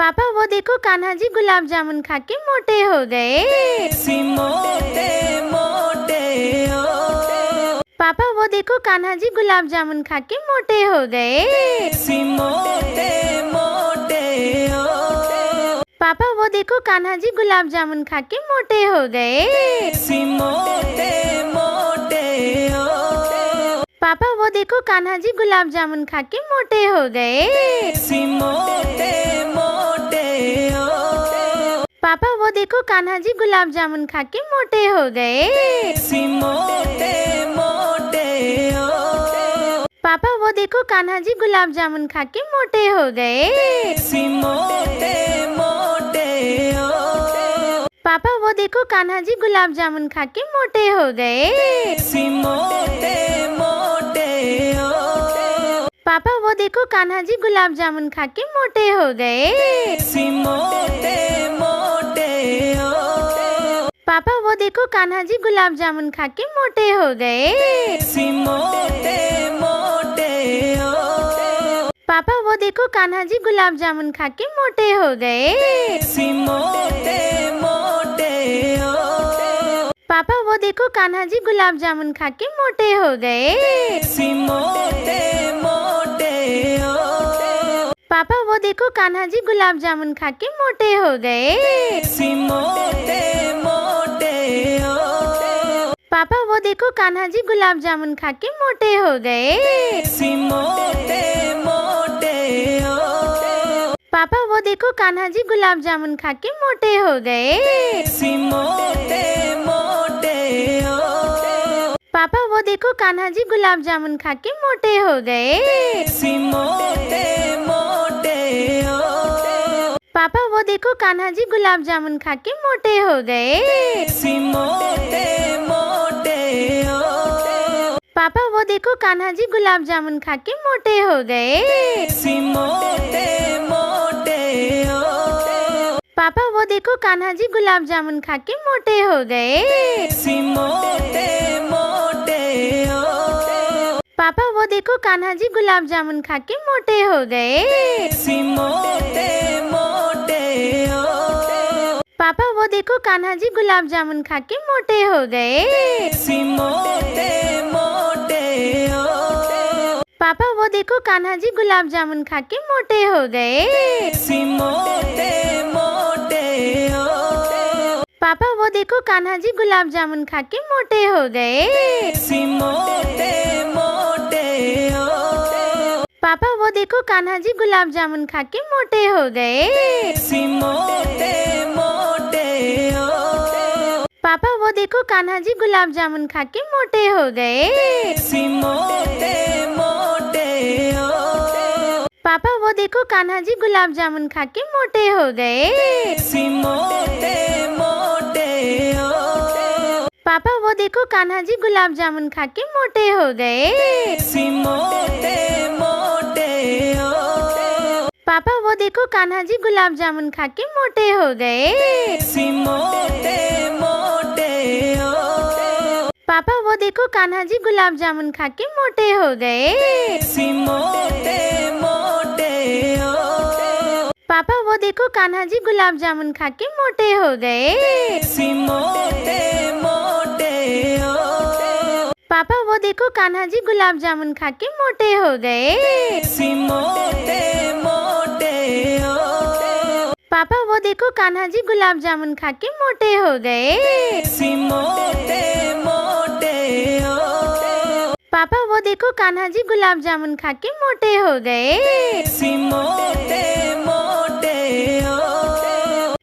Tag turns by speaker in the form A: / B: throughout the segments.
A: पापा वो देखो कान्हा जी गुलाब जामुन खा के मोटे हो गए।
B: मोटे मोटे ओ
A: पापा वो देखो कान्हा जी गुलाब जामुन खा के मोटे हो गए।
B: मोटे मोटे ओ
A: पापा वो देखो कान्हा जी गुलाब जामुन खा के मोटे हो गए।
B: मोटे मोटे ओ
A: पापा वो देखो कान्हा जी गुलाब जामुन खा के मोटे हो गए।
B: मोटे मोटे ओ
A: पापा वो देखो कान्हा जी गुलाब जामुन खा के मोटे हो गए।
B: मोटे मोटे ओ
A: पापा वो देखो कान्हा जी गुलाब जामुन खा के मोटे हो गए।
B: मोटे मोटे ओ
A: पापा वो देखो कान्हा जी गुलाब जामुन खा के मोटे हो गए।
B: मोटे मोटे ओ
A: पापा वो देखो कान्हा जी गुलाब जामुन खा के मोटे हो गए।
B: मोटे मोटे ओ
A: पापा वो देखो कान्हा जी गुलाब जामुन खा के मोटे हो गए।
B: मोटे मोटे ओ
A: पापा वो देखो कान्हा जी गुलाब जामुन खा के मोटे हो गए।
B: मोटे मोटे ओ
A: पापा वो देखो कान्हा जी गुलाब जामुन खा के मोटे हो गए।
B: मोटे मोटे ओ
A: पापा वो देखो कान्हा जी गुलाब जामुन खा के मोटे हो गए।
B: मोटे मोटे ओ
A: पापा वो देखो कान्हा जी गुलाब जामुन खा के मोटे हो गए।
B: मोटे मोटे ओ
A: पापा वो देखो कान्हा जी गुलाब जामुन खा के मोटे हो गए।
B: मोटे मोटे ओ
A: पापा वो देखो कान्हा जी गुलाब जामुन खा के मोटे हो गए।
B: मोटे मोटे ओ
A: पापा वो देखो कान्हा जी गुलाब जामुन खा के मोटे हो गए।
B: मोटे मोटे ओ
A: पापा वो देखो कान्हा जी गुलाब जामुन खा के मोटे हो गए।
B: मोटे मोटे ओ
A: पापा वो देखो कान्हा जी गुलाब जामुन खा के मोटे हो गए।
B: मोटे मोटे ओ
A: पापा वो देखो कान्हा जी गुलाब जामुन खा के मोटे हो गए।
B: मोटे मोटे ओ
A: पापा वो देखो कान्हा जी गुलाब जामुन खा के मोटे हो गए।
B: मोटे मोटे ओ
A: पापा वो देखो कान्हा जी गुलाब जामुन खा के मोटे हो गए।
B: मोटे मोटे ओ
A: पापा वो देखो कान्हा जी गुलाब जामुन खा के मोटे हो गए।
B: मोटे मोटे ओ
A: पापा वो देखो कान्हा जी गुलाब जामुन खा के मोटे हो गए।
B: मोटे मोटे ओ
A: पापा वो देखो कान्हा जी गुलाब जामुन खा के मोटे हो गए।
B: मोटे मोटे ओ
A: पापा वो देखो कान्हा जी गुलाब जामुन खा के मोटे हो गए।
B: मोटे मोटे ओ
A: पापा वो देखो कान्हा जी गुलाब जामुन खा के मोटे हो गए।
B: मोटे मोटे ओ
A: पापा वो देखो कान्हा जी गुलाब जामुन खा के मोटे हो गए।
B: मोटे मोटे ओ
A: पापा वो देखो कान्हा जी गुलाब जामुन खा के मोटे हो गए।
B: मोटे मोटे ओ
A: पापा वो देखो कान्हा जी गुलाब जामुन खा के मोटे हो गए।
B: मोटे मोटे ओ
A: पापा वो देखो कान्हा जी गुलाब जामुन खा के मोटे हो गए।
B: मोटे मोटे ओ
A: पापा वो देखो कान्हा जी गुलाब जामुन खा के मोटे हो गए।
B: मोटे मोटे ओ
A: पापा वो देखो कान्हा जी गुलाब जामुन खा के मोटे हो गए।
B: मोटे मोटे ओ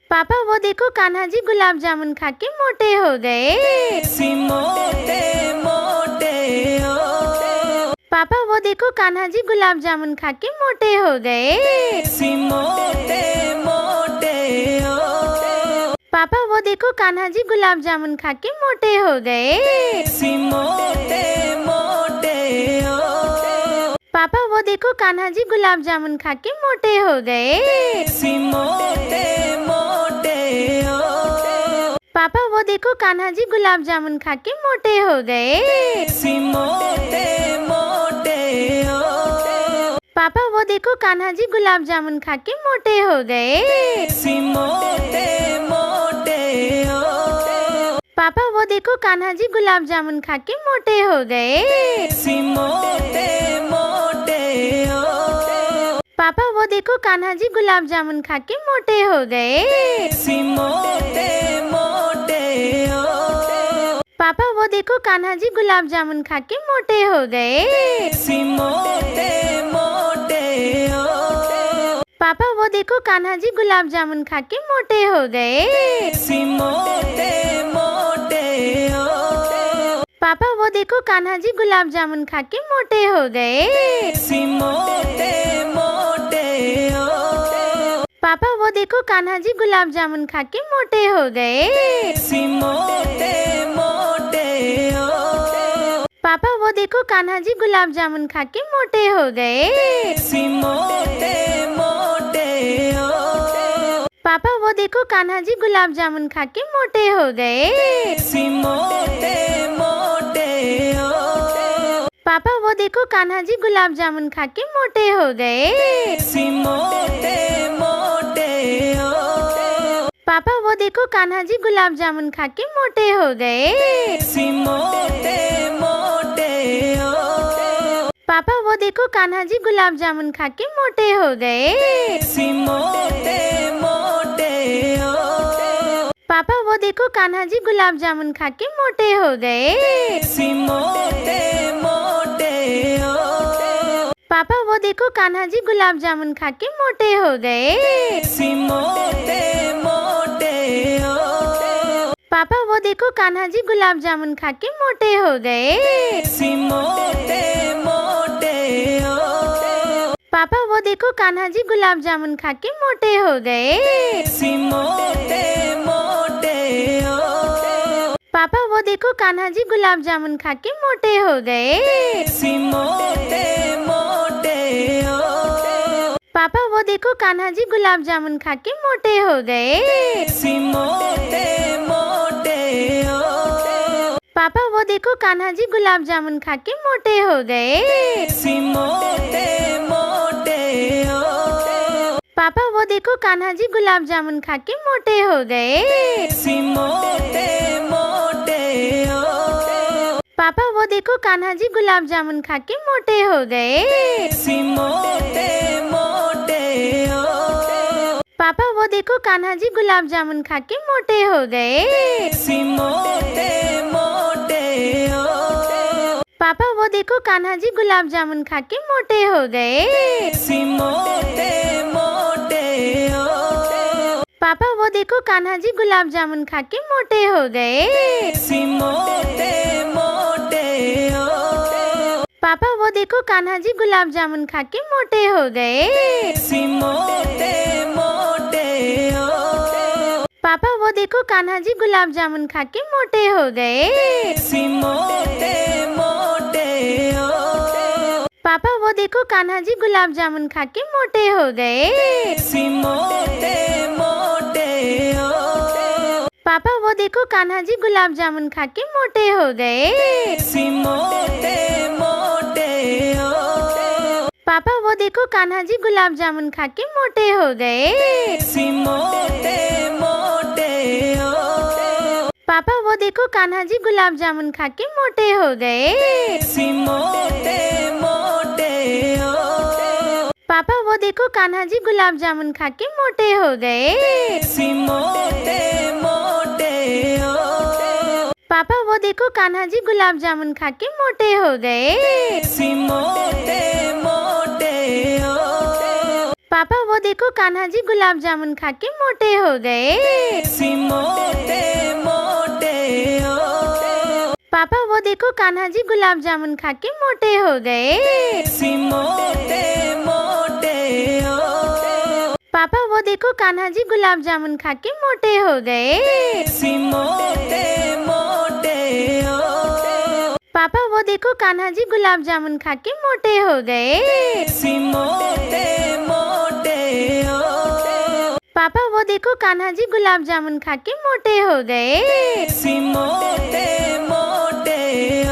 A: पापा वो देखो कान्हा जी गुलाब जामुन खा के मोटे हो गए।
B: मोटे मोटे ओ
A: पापा वो देखो कान्हा जी गुलाब जामुन खा के मोटे हो गए।
B: मोटे मोटे ओ
A: पापा वो देखो कान्हा जी गुलाब जामुन खा के मोटे हो गए।
B: मोटे मोटे ओ
A: पापा वो देखो कान्हा जी गुलाब जामुन खा के मोटे हो गए।
B: मोटे मोटे ओ
A: पापा वो देखो कान्हा जी गुलाब जामुन खा के मोटे हो गए।
B: मोटे मोटे ओ
A: पापा वो देखो कान्हा जी गुलाब जामुन खा के मोटे हो गए।
B: सी मोटे मोटे ओ
A: पापा वो देखो कान्हा जी गुलाब जामुन खा के मोटे हो गए।
B: सी मोटे मोटे ओ
A: पापा वो देखो कान्हा जी गुलाब जामुन खा के मोटे हो गए।
B: सी मोटे मोटे ओ
A: पापा वो देखो कान्हा जी गुलाब जामुन खा के मोटे हो गए।
B: सी मोटे मोटे ओ
A: पापा वो देखो कान्हा जी गुलाब जामुन खा के मोटे हो गए।
B: सी मोटे मोटे ओ
A: पापा वो देखो कान्हा जी गुलाब जामुन खा के मोटे हो गए।
B: सी मोटे मोटे ओ
A: पापा वो देखो कान्हा जी गुलाब जामुन खा के मोटे हो गए।
B: सी मोटे मोटे ओ
A: पापा वो देखो कान्हा जी गुलाब जामुन खा के मोटे हो गए।
B: सी मोटे मोटे ओ
A: पापा वो देखो कान्हा जी गुलाब जामुन खा के मोटे हो गए।
B: सी मोटे मोटे ओ
A: पापा वो देखो कान्हा जी गुलाब जामुन खा के मोटे हो गए।
B: सी मोटे मोटे ओ
A: पापा वो देखो कान्हा जी गुलाब जामुन खा के मोटे हो गए।
B: सी मोटे मोटे ओ
A: पापा वो देखो कान्हा जी गुलाब जामुन खा के मोटे हो गए।
B: सी मोटे मोटे ओ
A: पापा वो देखो कान्हा जी गुलाब जामुन खा के मोटे हो गए।
B: सी मोटे मोटे ओ
A: पापा वो देखो कान्हा जी गुलाब जामुन खा के मोटे हो गए।
B: सी मोटे मोटे ओ
A: पापा वो देखो कान्हा जी गुलाब जामुन खा के मोटे हो गए।
B: सी मोटे मोटे ओ
A: पापा वो देखो कान्हा जी गुलाब जामुन खा के मोटे हो गए।
B: सी मोटे मोटे ओ
A: पापा वो देखो कान्हा जी गुलाब जामुन खा के मोटे हो गए।
B: सी मोटे मोटे ओ
A: पापा वो देखो कान्हा जी गुलाब जामुन खा के मोटे हो गए।
B: सी मोटे मोटे ओ
A: पापा वो देखो कान्हा जी गुलाब जामुन खा के मोटे हो गए।
B: सी मोटे मोटे ओ
A: पापा वो देखो कान्हा जी गुलाब जामुन खा के मोटे हो गए।
B: सी मोटे मोटे ओ
A: पापा वो देखो कान्हा जी गुलाब जामुन खा के मोटे हो गए।
B: सी मोटे मोटे ओ
A: पापा वो देखो कान्हा जी गुलाब जामुन खा के मोटे हो गए।
B: सी मोटे मोटे ओ
A: पापा वो देखो कान्हा जी गुलाब जामुन खा के मोटे हो गए।
B: सी मोटे मोटे ओ
A: पापा वो देखो कान्हा जी गुलाब जामुन खा के मोटे हो गए।
B: सी मोटे मोटे ओ
A: पापा वो देखो कान्हा जी गुलाब जामुन खा के मोटे हो गए।
B: सी मोटे मोटे ओ
A: पापा वो देखो कान्हा जी गुलाब जामुन खा के मोटे हो गए।
B: सी मोटे मोटे ओ
A: पापा वो देखो कान्हा जी गुलाब जामुन खा के मोटे हो गए।
B: सी मोटे मोटे ओ
A: पापा वो देखो कान्हा जी गुलाब जामुन खा के मोटे हो गए।
B: सी मोटे मोटे ओ
A: पापा वो देखो कान्हा जी गुलाब जामुन खा के मोटे हो गए।
B: सी मोटे मोटे ओ
A: पापा वो देखो कान्हा जी गुलाब जामुन खा के मोटे हो गए।
B: सी मोटे मोटे ओ
A: पापा वो देखो कान्हा जी गुलाब जामुन खा के मोटे हो गए।
B: सी मोटे मोटे ओ
A: पापा वो देखो कान्हा जी गुलाब जामुन खा के मोटे हो गए।
B: सी मोटे मोटे ओ
A: पापा वो देखो कान्हा जी गुलाब जामुन खा के मोटे हो गए।
B: सी मोटे मोटे ओ
A: पापा वो देखो कान्हा जी गुलाब जामुन खा के मोटे हो गए।
B: सी मोटे मोटे ओ
A: पापा वो देखो कान्हा जी गुलाब जामुन खा के मोटे हो गए।
B: सी मोटे मोटे ओ
A: पापा वो देखो कान्हा जी गुलाब जामुन खा के मोटे हो गए।
B: सी मोटे मोटे ओ
A: पापा वो देखो कान्हा जी गुलाब जामुन खा के मोटे हो गए।
B: सी मोटे मोटे ओ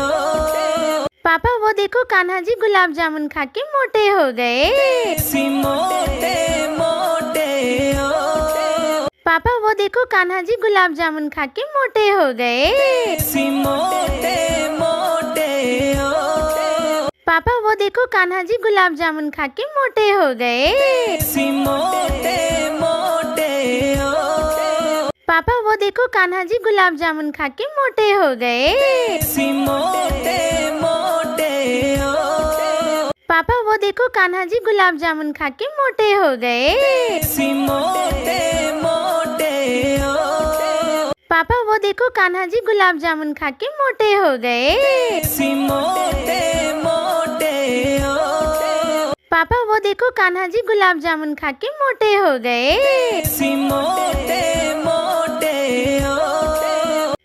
A: पापा वो देखो कान्हा जी गुलाब जामुन खा के मोटे हो गए।
B: सी मोटे मोटे ओ
A: पापा वो देखो कान्हा जी गुलाब जामुन खा के मोटे हो गए।
B: सी मोटे मोटे ओ
A: पापा वो देखो कान्हा जी गुलाब जामुन खा के मोटे हो गए।
B: सी मोटे मोटे ओ
A: पापा वो देखो कान्हा जी गुलाब जामुन खा के मोटे हो गए।
B: सी मोटे मोटे ओ
A: पापा वो देखो कान्हा जी गुलाब जामुन खा के मोटे हो गए।
B: सी मोटे मोटे ओ
A: पापा वो देखो कान्हा जी गुलाब जामुन खा के मोटे हो गए।
B: सी मोटे मोटे ओ
A: पापा वो देखो कान्हा जी गुलाब जामुन खा के मोटे हो गए।
B: सी मोटे मोटे ओ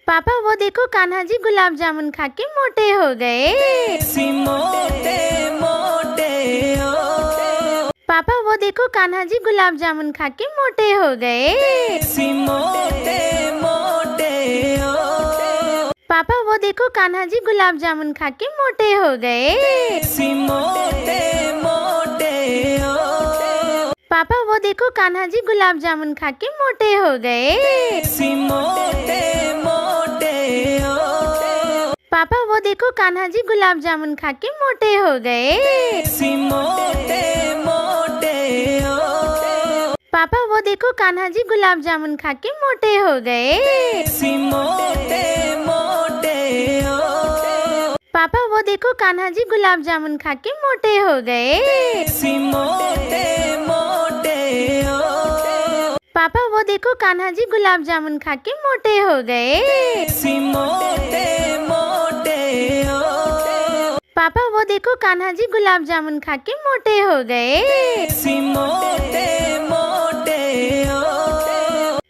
A: पापा वो देखो कान्हा जी गुलाब जामुन खा के मोटे हो गए।
B: सी मोटे मोटे ओ
A: पापा वो देखो कान्हा जी गुलाब जामुन खा के मोटे हो गए।
B: सी मोटे मोटे ओ
A: पापा वो देखो कान्हा जी गुलाब जामुन खा के मोटे हो गए।
B: सी मोटे मोटे ओ
A: पापा वो देखो कान्हा जी गुलाब जामुन खा के मोटे हो गए।
B: सी मोटे मोटे ओ
A: पापा वो देखो कान्हा जी गुलाब जामुन खा के मोटे हो गए।
B: सी मोटे मोटे ओ
A: पापा वो देखो कान्हा जी गुलाब जामुन खा के मोटे हो गए।
B: सी मोटे मोटे ओ
A: पापा वो देखो कान्हा जी गुलाब जामुन खा के मोटे हो गए।
B: सी मोटे मोटे ओ
A: पापा वो देखो कान्हा जी गुलाब जामुन खा के मोटे हो गए।
B: सी मोटे मोटे ओ
A: पापा वो देखो कान्हा जी गुलाब जामुन खा के मोटे हो गए।
B: सी मोटे मोटे ओ
A: पापा वो देखो कान्हा जी गुलाब जामुन खा के मोटे हो गए।
B: सी मोटे मोटे ओ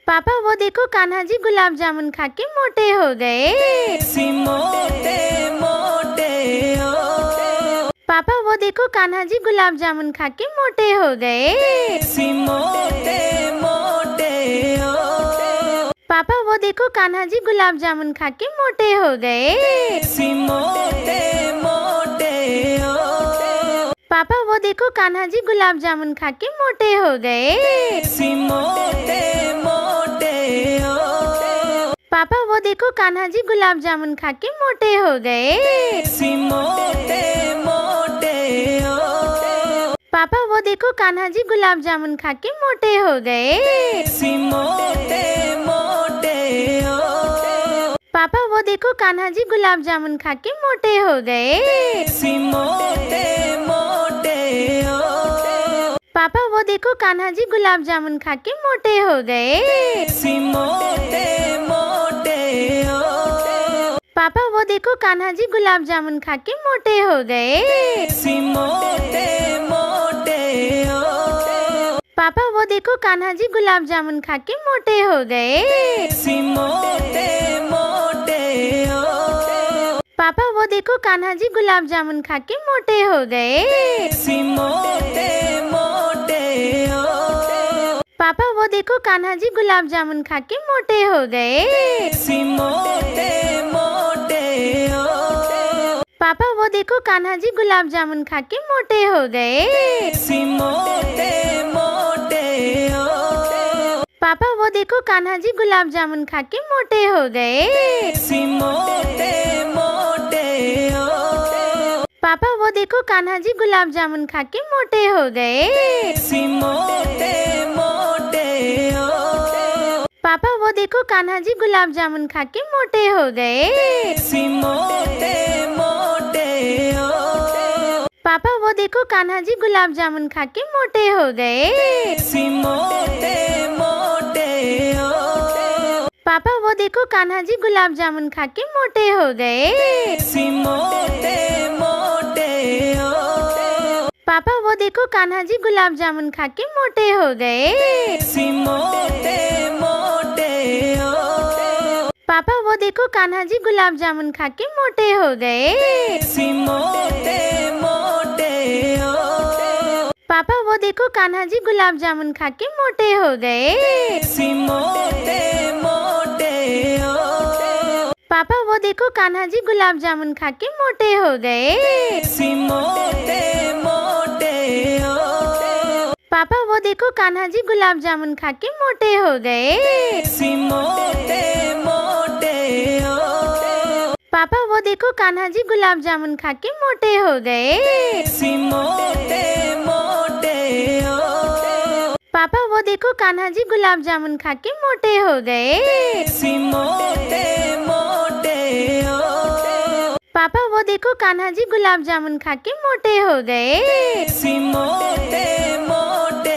A: पापा वो देखो कान्हा जी गुलाब जामुन खा के मोटे हो गए।
B: सी मोटे मोटे ओ
A: पापा वो देखो कान्हा जी गुलाब जामुन खा के मोटे हो गए।
B: सी मोटे मोटे ओ
A: पापा वो देखो कान्हा जी गुलाब जामुन खा के मोटे हो गए।
B: सी मोटे मोटे ओ
A: पापा वो देखो कान्हा जी गुलाब जामुन खा के मोटे हो गए।
B: सी मोटे मोटे ओ
A: पापा वो देखो कान्हा जी गुलाब जामुन खा के मोटे हो गए।
B: सी मोटे मोटे ओ
A: पापा वो देखो कान्हा जी गुलाब जामुन खा के मोटे हो गए।
B: सी मोटे मोटे ओ
A: पापा वो देखो कान्हा जी गुलाब जामुन खा के मोटे हो गए।
B: सी मोटे मोटे ओ
A: पापा वो देखो कान्हा जी गुलाब जामुन खा के मोटे हो गए।
B: सी मोटे मोटे ओ
A: पापा वो देखो कान्हा जी गुलाब जामुन खा के मोटे हो गए।
B: सी मोटे मोटे ओ
A: पापा वो देखो कान्हा जी गुलाब जामुन खा के मोटे हो गए।
B: सी मोटे मोटे ओ
A: पापा वो देखो कान्हा जी गुलाब जामुन खा के मोटे हो गए।
B: सी मोटे मोटे ओ
A: पापा वो देखो कान्हा जी गुलाब जामुन खा के मोटे हो गए।
B: सी मोटे मोटे ओ
A: पापा वो देखो कान्हा जी गुलाब जामुन खा के मोटे हो गए।
B: सी मोटे मोटे ओ
A: पापा वो देखो कान्हा जी गुलाब जामुन खा के मोटे हो गए।
B: सी मोटे मोटे ओ
A: पापा वो देखो कान्हा जी गुलाब जामुन खा के मोटे हो गए।
B: सी मोटे मोटे ओ
A: पापा वो देखो कान्हा जी गुलाब जामुन खा के मोटे हो गए।
B: सी मोटे मोटे ओ
A: पापा वो देखो कान्हा जी गुलाब जामुन खा के मोटे हो गए।
B: सी मोटे मोटे ओ
A: पापा वो देखो कान्हा जी गुलाब जामुन खा के मोटे हो गए।
B: सी मोटे मोटे ओ
A: पापा वो देखो कान्हा जी गुलाब जामुन खा के मोटे हो गए।
B: सी मोटे मोटे ओ
A: पापा वो देखो कान्हा जी गुलाब जामुन खा के मोटे हो गए।
B: सी मोटे मोटे ओ
A: पापा वो देखो कान्हा जी गुलाब जामुन खा के मोटे हो गए।
B: सी मोटे मोटे ओ
A: पापा वो देखो कान्हा जी गुलाब जामुन खा के मोटे हो गए।
B: सी मोटे मोटे ओ
A: पापा वो देखो कान्हा जी गुलाब जामुन खा के मोटे हो गए।
B: सी मोटे मोटे ओ
A: पापा वो देखो कान्हा जी गुलाब जामुन खा के मोटे हो गए।
B: सी मोटे मोटे ओ
A: पापा वो देखो कान्हा जी गुलाब जामुन खा के मोटे हो गए।
B: सी मोटे मोटे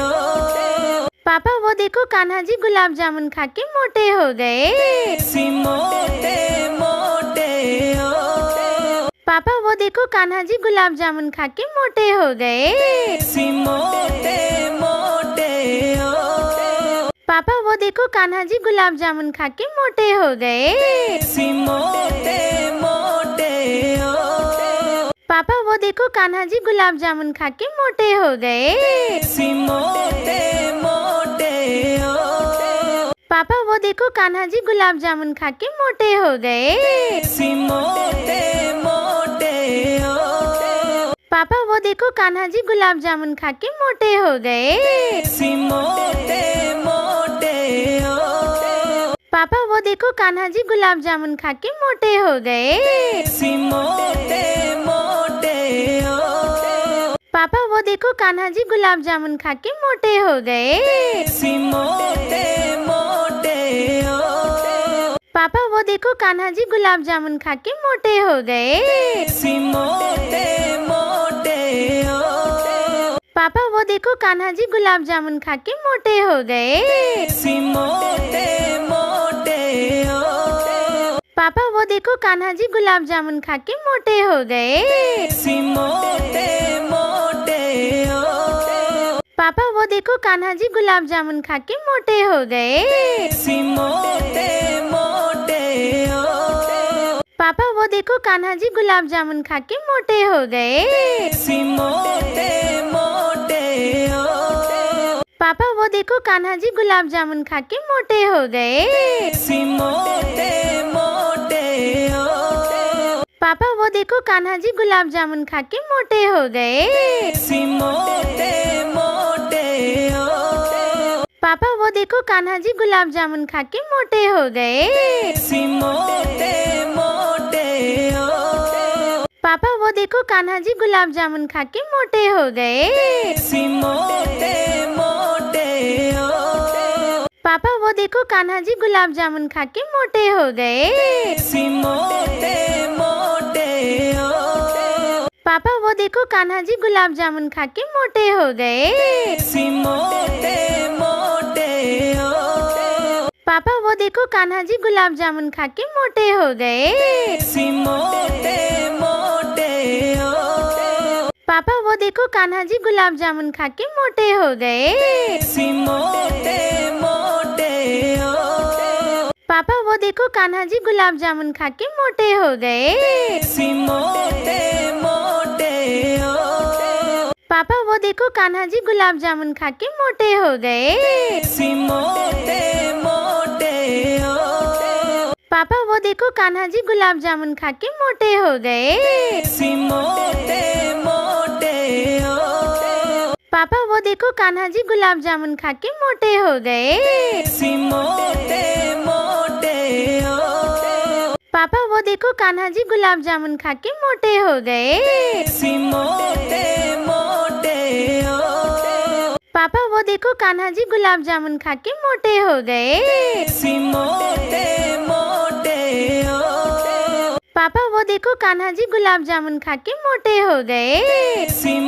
B: ओ
A: पापा वो देखो कान्हा जी गुलाब जामुन खा के मोटे हो गए।
B: सी मोटे मोटे ओ
A: पापा वो देखो कान्हा जी गुलाब जामुन खा के मोटे हो गए।
B: सी मोटे मोटे ओ
A: पापा वो देखो कान्हा जी गुलाब जामुन खा के मोटे हो गए।
B: सी मोटे मोटे ओ
A: पापा वो देखो कान्हा जी गुलाब जामुन खा के मोटे हो गए।
B: सी मोटे मोटे ओ
A: पापा वो देखो कान्हा जी गुलाब जामुन खा के मोटे हो गए।
B: सी मोटे मोटे ओ
A: पापा वो देखो कान्हा जी गुलाब जामुन खा के मोटे हो गए।
B: सी मोटे मोटे ओ
A: पापा वो देखो कान्हा जी गुलाब जामुन खा के मोटे हो गए।
B: सी मोटे मोटे ओ
A: पापा वो देखो कान्हा जी गुलाब जामुन खा के मोटे हो गए।
B: सी मोटे मोटे ओ
A: पापा वो देखो कान्हा जी गुलाब जामुन खा के मोटे हो गए।
B: सी मोटे मोटे ओ
A: पापा वो देखो कान्हा जी गुलाब जामुन खा के मोटे हो गए।
B: सी मोटे मोटे ओ
A: पापा वो देखो कान्हा जी गुलाब जामुन खा के मोटे हो गए।
B: सी मोटे मोटे ओ
A: पापा वो देखो कान्हा जी गुलाब जामुन खा के मोटे हो गए।
B: सी मोटे मोटे ओ
A: पापा वो देखो कान्हा जी गुलाब जामुन खा के मोटे हो गए।
B: सी मोटे मोटे ओ
A: पापा वो देखो कान्हा जी गुलाब जामुन खा के मोटे हो गए।
B: सी मोटे मोटे ओ
A: पापा वो देखो कान्हा जी गुलाब जामुन खा के मोटे हो गए।
B: सी मोटे मोटे ओ
A: पापा वो देखो कान्हा जी गुलाब जामुन खा के मोटे हो गए।
B: सी मोटे मोटे ओ
A: पापा वो देखो कान्हा जी गुलाब जामुन खा के मोटे हो गए।
B: सी मोटे मोटे ओ
A: पापा वो देखो कान्हा जी गुलाब जामुन खा के मोटे हो गए।
B: सी मोटे मोटे ओ
A: पापा वो देखो कान्हा जी गुलाब जामुन खा के मोटे हो गए।
B: सी मोटे मोटे ओ
A: पापा वो देखो कान्हा जी गुलाब जामुन खा के मोटे हो गए।
B: सी मोटे मोटे ओ
A: पापा वो देखो कान्हा जी गुलाब जामुन खा के मोटे हो गए।
B: सी मोटे मोटे ओ
A: पापा वो देखो कान्हा जी गुलाब जामुन खा के मोटे हो गए।
B: सी मोटे मोटे ओ
A: पापा वो देखो कान्हा जी गुलाब जामुन खा के मोटे हो गए।
B: सी मोटे मोटे ओ
A: पापा वो देखो कान्हा जी गुलाब जामुन खा के मोटे हो गए।
B: सी मोटे मोटे ओ
A: पापा वो देखो कान्हा जी गुलाब जामुन खा के मोटे हो गए।
B: सी मोटे मोटे ओ
A: पापा वो देखो कान्हा जी गुलाब जामुन खा के मोटे हो गए।
B: सी मोटे मोटे ओ
A: पापा वो देखो कान्हा जी गुलाब जामुन खा के मोटे हो गए।
B: सी मोटे मोटे ओ
A: पापा वो देखो कान्हा जी गुलाब जामुन खा के मोटे हो गए।
B: सी